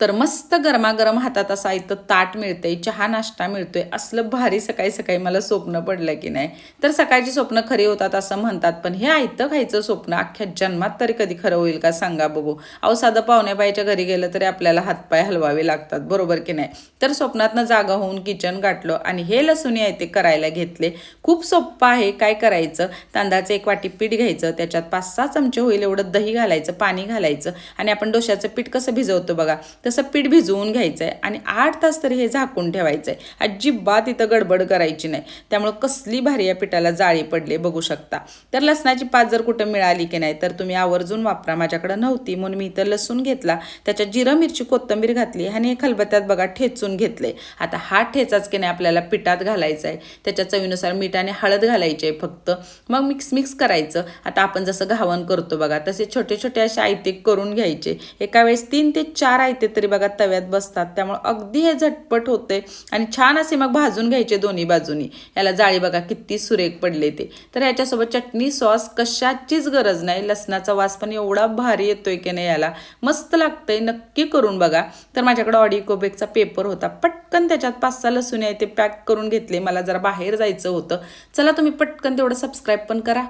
तर मस्त गरमागरम हातात असा इथं ताट मिळतंय, चहा नाश्ता मिळतोय, असलं भारी सकाळी सकाळी मला स्वप्न पडलं की नाही. तर सकाळची स्वप्न खरी होतात असं म्हणतात, पण हे आयतं खायचं स्वप्न अख्ख्या जन्मात तरी कधी खरं होईल का सांगा बघू. अहो साधं पाहुण्याबाईच्या घरी गेलं तरी आपल्याला हातपाय हलवावे लागतात, बरोबर की नाही. तर स्वप्नातनं जागा होऊन किचन गाठलं आणि हे लसूण आहे ते करायला घेतले. खूप सोप्पं आहे. काय करायचं, तांदळाचं 1 वाटी पीठ घ्यायचं, त्याच्यात 5-6 चमचे होईल एवढं दही घालायचं, पाणी घालायचं आणि आपण डोश्याचं पीठ कसं भिजवतो बघा तसं पीठ भिजवून घ्यायचं आहे आणि 8 तास तरी हे झाकून ठेवायचं आहे. अजिबात इथं गडबड करायची नाही. त्यामुळं कसली भारी या पिठाला जाळी पडले बघू शकता. तर लसणाची पात जर कुठं मिळाली की नाही तर तुम्ही आवर्जून वापरा. माझ्याकडं नव्हती म्हणून मी इथं लसूण घेतला, त्याच्यात जिरं मिरची कोथिंबीर घातली आणि हे खलबत्त्यात बघा ठेचून घेतले. आता हा ठेचाच की नाही आपल्याला पिठात घालायचा आहे. त्याच्या चवीनुसार मीठ आणि हळद घालायची आहे फक्त. मग मिक्स करायचं. आता आपण जसं घावण करतो बघा तसे छोटे छोटे असे आयते करून घ्यायचे. एका वेळेस 3 ते 4 आयते तरी बघा तव्यात बसतात. त्यामुळे अगदी हे झटपट होते आणि छान असे मग भाजून घ्यायचे दोन्ही बाजूनी. याला जाळी बघा किती सुरेख पडले ते. तर ह्याच्यासोबत चटणी सॉस कशाचीच गरज नाही. लसणाचा वास पण एवढा भारी येतोय की नाही, याला मस्त लागतंय. नक्की करून बघा. तर माझ्याकडे ऑडिकोबेकचा पेपर होता, पटकन त्याच्यात 5-6 लसूण आहे ते पॅक करून घेतले. मला जरा बाहेर जायचं होतं. चला तुम्ही पटकन तेवढं सबस्क्राईब पण करा.